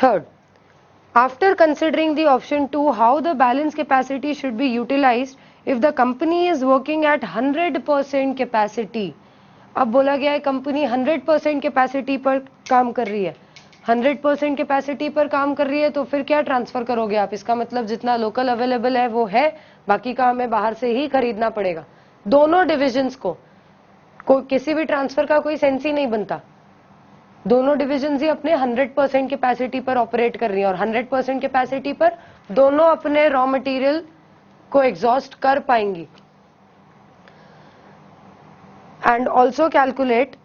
Third, after considering the option 2, how the balance capacity should be utilized if the company is working at 100% capacity. अब बोला गया है company 100% capacity पर काम कर रही है, 100% कैपेसिटी पर काम कर रही है, तो फिर क्या ट्रांसफर करोगे आप? इसका मतलब जितना लोकल अवेलेबल है वो है, बाकी का हमें बाहर से ही खरीदना पड़ेगा। दोनों डिविजन्स को किसी भी ट्रांसफर का कोई सेंस ही नहीं बनता। दोनों डिविजन ही अपने 100% कैपेसिटी पर ऑपरेट कर रही है और 100% कैपेसिटी पर दोनों अपने रॉ मटेरियल को एग्जॉस्ट कर पाएंगी। And also calculate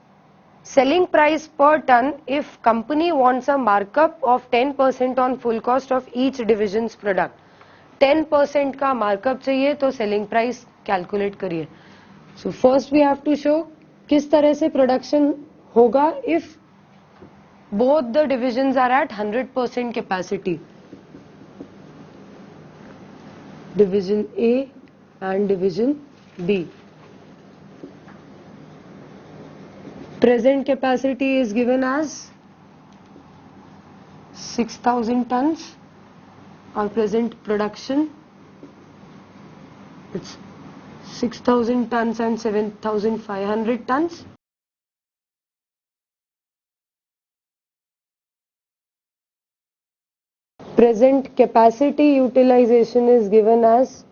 selling price per ton if company wants a markup of 10% on full cost of each division's product. 10% का मार्कअप चाहिए तो सेलिंग प्राइस कैलकुलेट करिए। So first we have to show किस तरह से production होगा if both the divisions are at 100% capacity. Division A and Division B. Present capacity is given as 6,000 tons. Our present production, it's 6,000 tons and 7,500 tons. Present capacity utilization is given as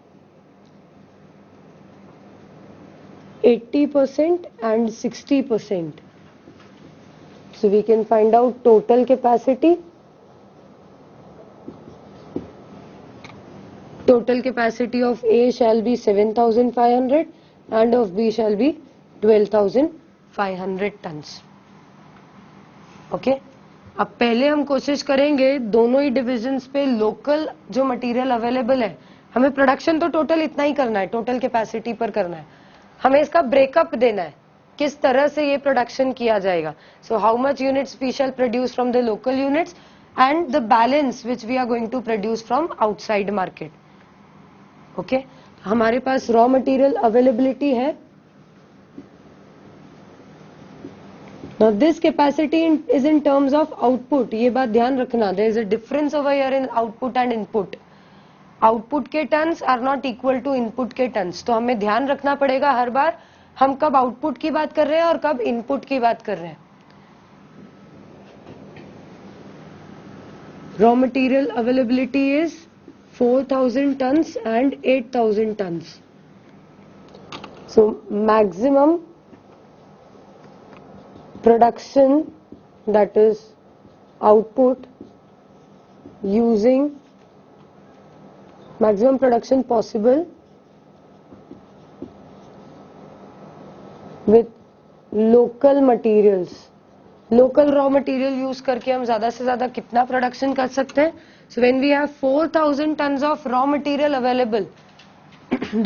80% and 60%. So we can find out total capacity. Total capacity of A shall be 7,500 and of B shall be 12,500 tons. Okay? अब पहले हम कोशिश करेंगे दोनों ही divisions पे local जो material available है, हमें प्रोडक्शन तो टोटल इतना ही करना है, टोटल कैपेसिटी पर करना है, हमें इसका ब्रेकअप देना है किस तरह से ये प्रोडक्शन किया जाएगा। So how much units we shall produce from the local units and the balance which we are going to produce from outside market. Okay, हमारे पास रॉ मटेरियल अवेलेबिलिटी है। Now this capacity is in terms of output. ये बात ध्यान रखना, there is a difference over here in output and input. Output के tons are not equal to input के tons. तो हमें ध्यान रखना पड़ेगा हर बार हम कब output की बात कर रहे हैं और कब input की बात कर रहे हैं। Raw material availability is 4,000 tons and 8,000 tons. So maximum production, that is output, using maximum production possible with local materials. Local raw material use करके हम ज़्यादा से ज़्यादा कितना प्रोडक्शन कर सकते हैं? So when we have 4,000 tons of raw material available,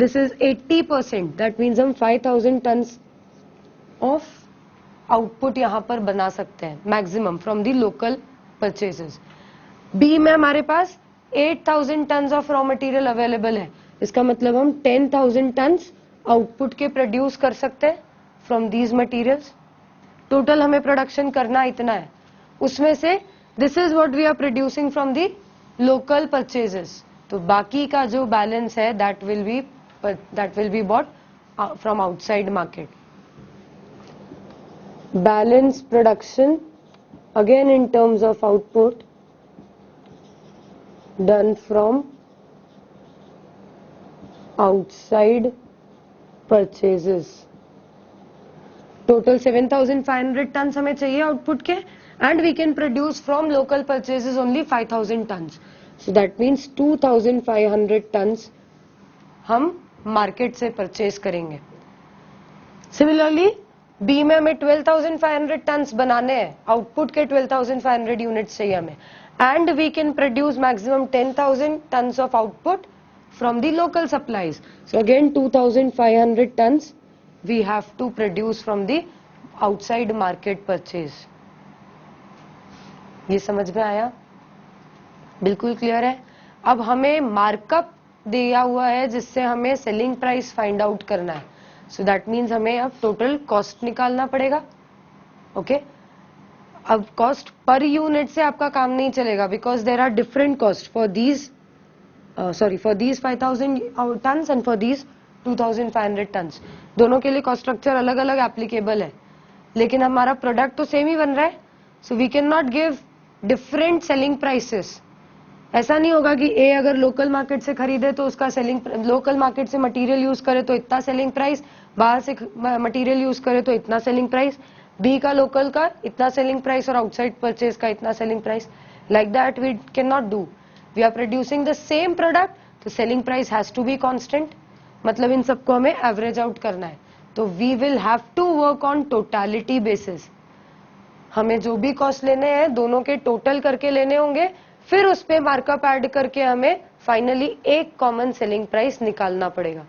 this is 80%. That means हम 5,000 tons of आउटपुट यहाँ पर बना सकते हैं maximum from the local purchases. B में हमारे पास 8,000 tons of raw material available है, इसका मतलब हम 10,000 टन्स आउटपुट के प्रोड्यूस कर सकते हैं फ्रॉम दीज मटेरियल्स। टोटल हमें प्रोडक्शन करना इतना है, उसमें से this is what we are producing from the local purchases, तो बाकी का जो बैलेंस है that will be bought from outside market. Balance production again in terms of output done from outside purchases. Total 7,500 tons हमें चाहिए output के and we can produce from local purchases only 5,000 tons. So that means 2,500 tons हम market से purchase करेंगे। Similarly B में हमें 12,500 turns बनाने हैं, आउटपुट के 12,500 यूनिट्स चाहिए हमें, and we can produce maximum 10,000 tons of output from the local supplies. So again 2,500 tons we have to produce from the outside market purchase. ये समझ में आया? बिल्कुल क्लियर है। अब हमें मार्कअप दिया हुआ है जिससे हमें सेलिंग प्राइस फाइंड आउट करना है। सो दैट मीन्स हमें अब टोटल कॉस्ट निकालना पड़ेगा। ओके, अब कॉस्ट पर यूनिट से आपका काम नहीं चलेगा, because there are different cost for these for these 5000 tons and for these 2500 tons. दोनों के लिए कॉस्ट स्ट्रक्चर अलग अलग एप्लीकेबल है, लेकिन हमारा प्रोडक्ट तो सेम ही बन रहा है. So we can not give different selling prices. ऐसा नहीं होगा कि ए अगर लोकल मार्केट से खरीदे तो उसका लोकल मार्केट से मटेरियल यूज करे तो इतना सेलिंग प्राइस, बाहर से मटेरियल यूज करे तो इतना सेलिंग प्राइस, बी का लोकल का इतना सेलिंग प्राइस और आउटसाइड परचेज का इतना selling price. Like that we can not do. We are producing the same product, तो selling price has to be constant. मतलब इन सबको हमें एवरेज आउट करना है. तो we will have to work on totality basis. हमें जो भी कॉस्ट लेने हैं दोनों के टोटल करके लेने होंगे, फिर उस पे मार्कअप ऐड करके हमें फाइनली एक कॉमन सेलिंग प्राइस निकालना पड़ेगा.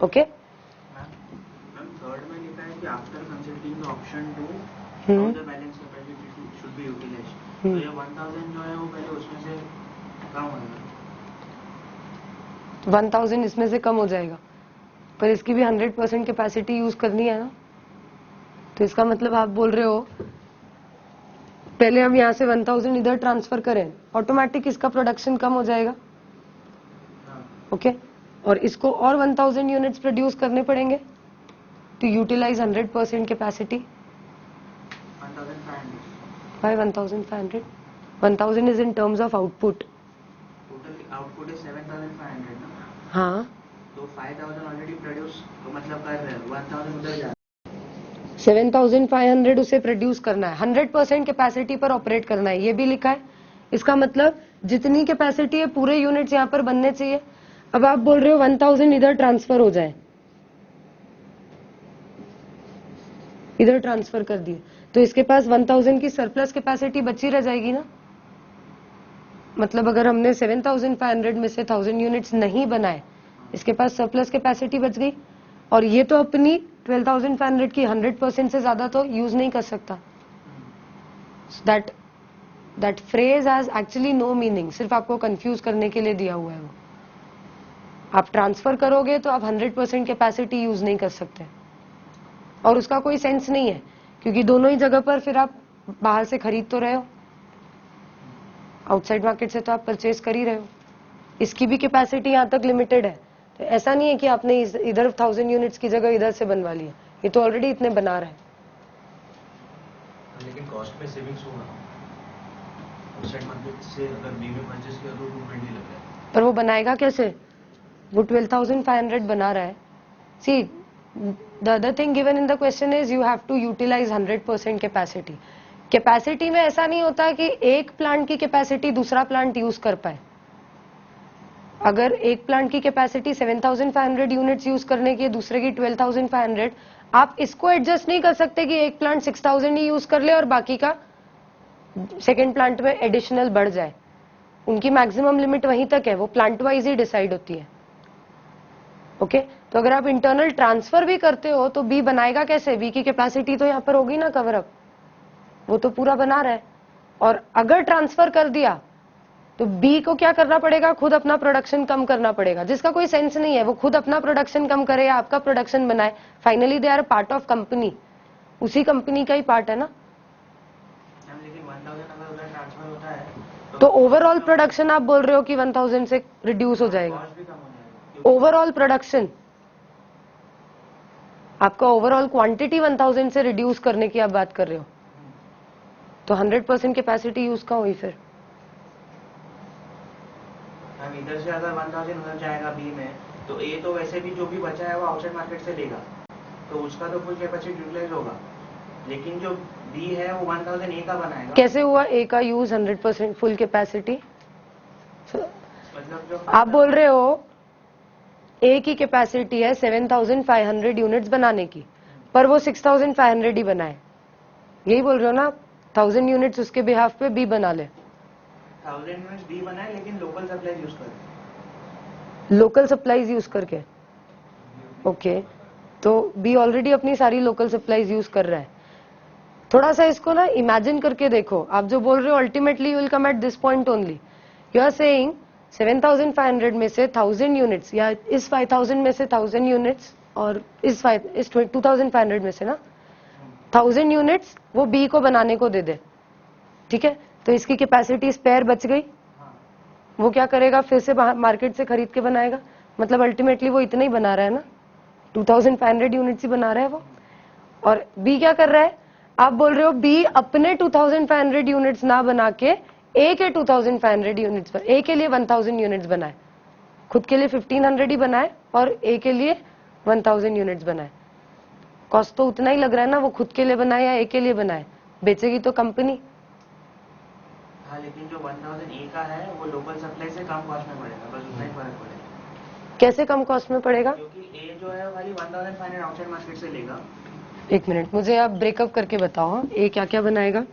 ओके. मैम थर्ड में लिखा है कि after considering the option 2 how the balance capacity should be utilized. तो ये 1000 जो है वो पहले उसमें से कम होगा. 1000 इसमें से कम हो जाएगा, पर इसकी भी 100% कैपेसिटी यूज करनी है ना. तो इसका मतलब आप बोल रहे हो पहले हम यहाँ से 1000 इधर ट्रांसफर करें, ऑटोमेटिक इसका प्रोडक्शन कम हो जाएगा. ओके. और इसको और 1000 यूनिट्स प्रोड्यूस करने पड़ेंगे to utilize 100% capacity. 1500. Why 1500? 1000 is in terms of output. Total output है 7500 ना. हाँ. तो 5000 ऑलरेडी प्रोड्यूस तो मतलब कर रहे हैं 1000 उधर जा. 7500 उसे प्रोड्यूस करना है, 100% कैपेसिटी पर ऑपरेट करना है, ये भी लिखा है. इसका मतलब जितनी कैपेसिटी है पूरे यूनिट्स यहाँ पर बनने चाहिए. अब आप बोल रहे हो 1000 इधर ट्रांसफर हो जाए, इधर ट्रांसफर कर दिए तो इसके पास 1000 की सरप्लस कैपेसिटी बची रह जाएगी ना. मतलब अगर हमने 7500 में से 1000 यूनिट्स नहीं बनाए, इसके पास सरप्लस कैपेसिटी बच गई. और ये तो अपनी 12500 की 100% से ज्यादा तो यूज नहीं कर सकता. That phrase has actually no meaning, सिर्फ आपको कंफ्यूज करने के लिए दिया हुआ है. वो आप ट्रांसफर करोगे तो आप 100% कैपेसिटी यूज नहीं कर सकते, और उसका कोई सेंस नहीं है, क्योंकि दोनों ही जगह पर फिर आप बाहर से खरीद तो रहे हो, आउटसाइड मार्केट से तो आप परचेज कर ही रहे हो. इसकी भी कैपेसिटी यहाँ तक लिमिटेड है. तो ऐसा नहीं है कि आपने इधर 1000 यूनिट्स की जगह इधर से बनवा लिया, ये तो ऑलरेडी इतने बना रहा है. लेकिन कॉस्ट में सेविंग्स होगा. आउटसाइड मार्केट से अगर बी में परचेज किया तो 220 लग रहा है. पर वो बनाएगा कैसे? वो 12500 बना रहा है. See the other thing given in the question is you have to utilize 100% capacity. Capacity में ऐसा नहीं होता कि एक प्लांट की कैपेसिटी दूसरा प्लांट यूज कर पाए. अगर एक प्लांट की कैपेसिटी 7500 यूनिट्स यूज करने की है, दूसरे की 12500, आप इसको एडजस्ट नहीं कर सकते कि एक प्लांट 6000 ही यूज कर ले और बाकी का सेकेंड प्लांट में एडिशनल बढ़ जाए. उनकी मैक्सिमम लिमिट वहीं तक है, वो प्लांट वाइज ही डिसाइड होती है. ओके. तो अगर आप इंटरनल ट्रांसफर भी करते हो तो बी बनाएगा कैसे? बी की कैपेसिटी तो यहाँ पर होगी ना कवर अप, वो तो पूरा बना रहा है. और अगर ट्रांसफर कर दिया तो बी को क्या करना पड़ेगा? खुद अपना प्रोडक्शन कम करना पड़ेगा, जिसका कोई सेंस नहीं है. वो खुद अपना प्रोडक्शन कम करे या आपका प्रोडक्शन बनाए, finally they are part of company, उसी कंपनी का ही पार्ट है ना. लेकिन 1000 अगर उधर ट्रांसफर होता है तो ओवरऑल प्रोडक्शन आप बोल रहे हो कि 1000 से रिड्यूस हो जाएगा. कॉस्ट भी कम हो जाएगा. ओवरऑल प्रोडक्शन, आपका ओवरऑल क्वांटिटी 1000 से रिड्यूस करने की आप बात कर रहे हो, तो 100% कैपेसिटी यूज का हुई फिर. हम इधर से अगर 1000 उधर जाएगा बी में, तो ए तो वैसे भी जो भी बचा है वो आउटसाइड मार्केट से लेगा, तो उसका तो फुल कैपेसिटी यूटिलाइज होगा. लेकिन जो बी है वो 1000 ए का बनाएगा. कैसे हुआ ए का यूज 100% फुल कैपेसिटी? मतलब जो आप बोल रहे हो ए की कैपेसिटी है 7500 यूनिट्स बनाने की, पर वो 6500 ही बनाए, यही बोल रहे हो ना? 1000 यूनिट्स उसके बिहाफ पे बी बना ले. 1000 यूनिट्स बी बनाए लेकिन लोकल सप्लाई यूज कर. लोकल सप्लाईज यूज करके. ओके. तो बी ऑलरेडी अपनी सारी लोकल सप्लाईज यूज कर रहा है. थोड़ा सा इसको ना इमेजिन करके देखो. आप जो बोल रहे हो ultimately you will come at this point only. You are saying 7500 में से 1000 यूनिट्स, या इस 5000 में से 1000 यूनिट्स, और इस 2500 में से ना 1000 यूनिट्स वो बी को बनाने को दे दे, ठीक है, तो इसकी कैपेसिटी स्पेयर बच गई, वो क्या करेगा, फिर से मार्केट से खरीद के बनाएगा, मतलब अल्टीमेटली वो इतना ही बना रहा है ना, 2500 यूनिट्स ही बना रहा है वो। और बी क्या कर रहा है, आप बोल रहे हो बी अपने 2500 यूनिट्स ना बना के ए के 2500 यूनिट्स, ए के लिए 1000 यूनिट्स बनाए, खुद के लिए 1500 ही बनाए और ए के लिए 1000 यूनिट्स बनाए। कॉस्ट तो उतना ही लग रहा है ना, वो खुद के लिए बनाए या ए के लिए बनाए, बेचेगी तो कंपनी। हाँ, लेकिन जो 1000 ए का है वो लोकल सप्लाई से कम कॉस्ट में पड़ेगा, बस उतना ही फर्क पड़ेगा। कैसे कम कॉस्ट में पड़ेगा? क्योंकि ए जो है वाली 1500 आउटसाइड मार्केट से लेगा। एक मिनट, मुझे आप ब्रेकअप करके बताओ, हाँ, ए क्या क्या बनाएगा?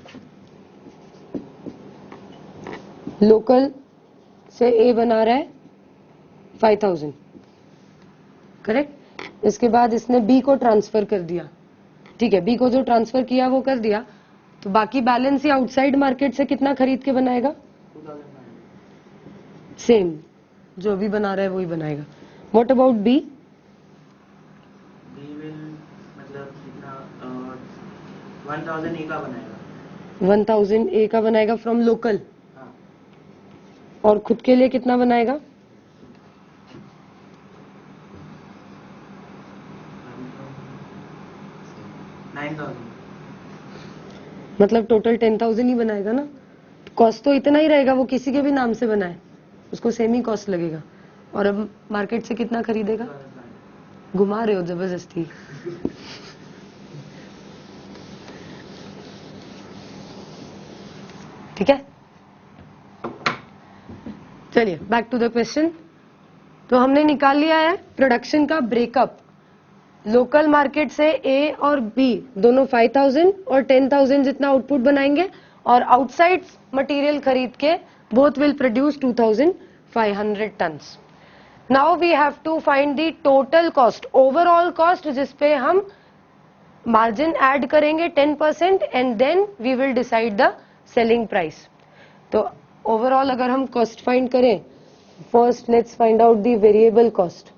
लोकल से ए बना रहा है 5000, करेक्ट। इसके बाद इसने बी को ट्रांसफर कर दिया, ठीक है, बी को जो ट्रांसफर किया वो कर दिया, तो बाकी बैलेंस ही आउटसाइड मार्केट से कितना खरीद के बनाएगा? 2500। सेम जो भी बना रहा है वही बनाएगा। What about B? B will मतलब कितना 1000 ए का बनाएगा। 1000 ए का बनाएगा फ्रॉम लोकल, हाँ, और खुद के लिए कितना बनाएगा? 9000। मतलब टोटल 10,000 ही बनाएगा ना, कॉस्ट तो इतना ही रहेगा, वो किसी के भी नाम से बनाए उसको सेम ही कॉस्ट लगेगा। और अब मार्केट से कितना खरीदेगा? घुमा रहे हो जबरदस्ती। ठीक है, चलिए बैक टू द क्वेश्चन। तो हमने निकाल लिया है प्रोडक्शन का ब्रेकअप, लोकल मार्केट से ए और बी दोनों 5000 और 10,000 जितना आउटपुट बनाएंगे, और आउटसाइड मटेरियल खरीद के both will produce 2500 tons. Now we have to find the total cost, overall cost, जिसपे हम मार्जिन ऐड करेंगे 10% and then we will decide the selling price. तो ओवरऑल अगर हम कॉस्ट फाइंड करें, first let's find out the variable cost.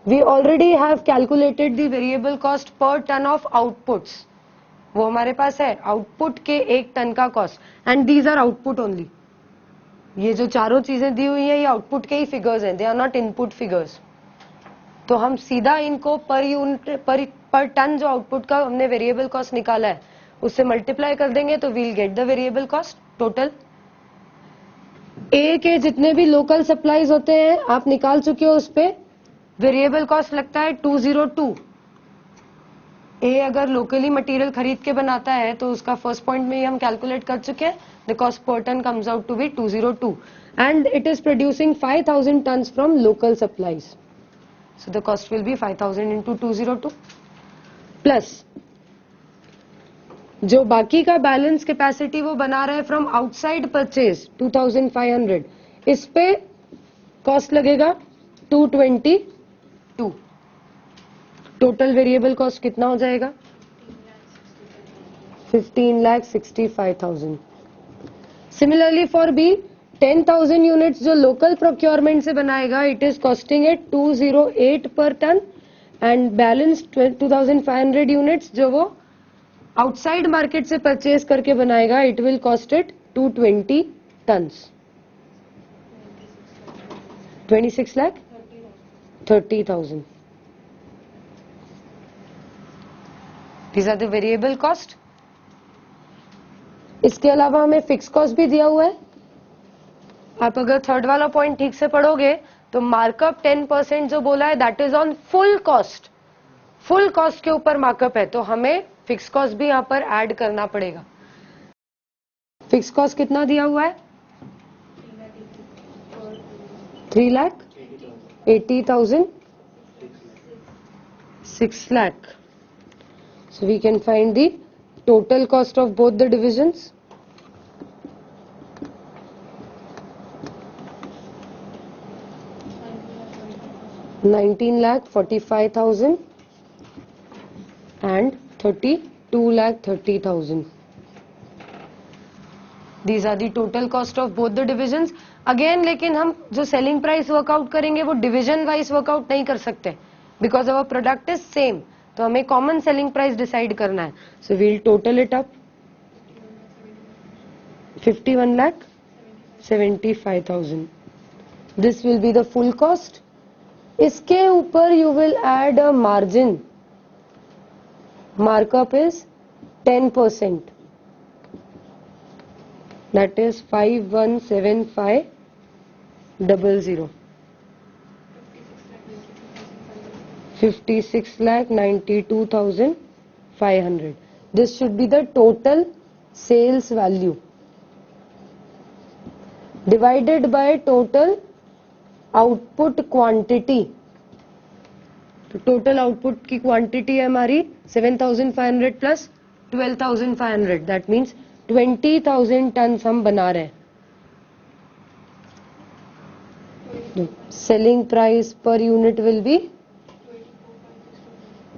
We already have calculated the variable cost per ton of outputs. वो हमारे पास है output के 1 ton का cost, and these are output only. ये जो चारों चीजें दी हुई हैं ये आउटपुट के ही फिगर्स हैं, they are not input figures. तो हम सीधा इनको पर यूनिट पर टन जो आउटपुट का हमने वेरिएबल कॉस्ट निकाला है उससे मल्टीप्लाई कर देंगे तो we'll get the variable cost total. A के जितने भी लोकल सप्लाईज होते हैं आप निकाल चुके हो, उस पे वेरिएबल कॉस्ट लगता है 202। ए अगर लोकली मटेरियल खरीद के बनाता है तो उसका फर्स्ट पॉइंट में ही हम कैलकुलेट कर चुके हैं, the cost per ton comes out to be 202 and it is producing 5000 tons from local supplies, so the cost will be 5000 into 202 plus जो बाकी का बैलेंस कैपेसिटी वो बना रहा है फ्रॉम आउटसाइड परचेज 2500, इस पे कॉस्ट लगेगा 222। टोटल वेरिएबल कॉस्ट कितना हो जाएगा? 15,65,000। सिमिलरली फॉर बी 10,000 यूनिट्स जो लोकल प्रोक्योरमेंट से बनाएगा, इट इज कॉस्टिंग इट 208 पर टन, एंड बैलेंस 2500 यूनिट्स जो वो आउटसाइड मार्केट से परचेज करके बनाएगा, it will cost it 220 tons. 26,30,000। These are the variable cost. इसके अलावा हमें फिक्स कॉस्ट भी दिया हुआ है। आप अगर थर्ड वाला पॉइंट ठीक से पढ़ोगे तो मार्कअप 10% जो बोला है that is on full cost, full cost के ऊपर मार्कअप है, तो हमें फिक्स कॉस्ट भी यहाँ पर ऐड करना पड़ेगा। फिक्स कॉस्ट कितना दिया हुआ है? 3,80,000, 6 lakh. So we can find the total cost of both the divisions. $19,45,000 and 32,30,000. These are the total cost of both the divisions. Again, लेकिन हम जो selling price workout करेंगे वो division wise workout नहीं कर सकते because our product is same. तो हमें कॉमन सेलिंग प्राइस डिसाइड करना है. So we'll total it up. 51,75,000. This will be the full cost. इसके ऊपर you will add a margin. Markup is 10%. That is 517500. 56,92,500. This should be the total sales value divided by total output quantity. तो total output की quantity है हमारी 7,500 plus 12,500. That means 20,000 tons हम बना रहे हैं. Selling price per unit will be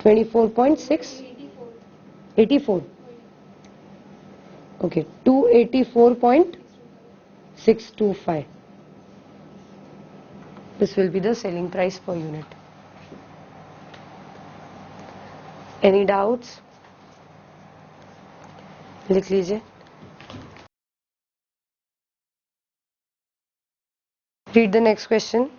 24.6 84. Okay, 284.625. This will be the selling price per unit. Any doubts? लिख लीजिए. Read the next question.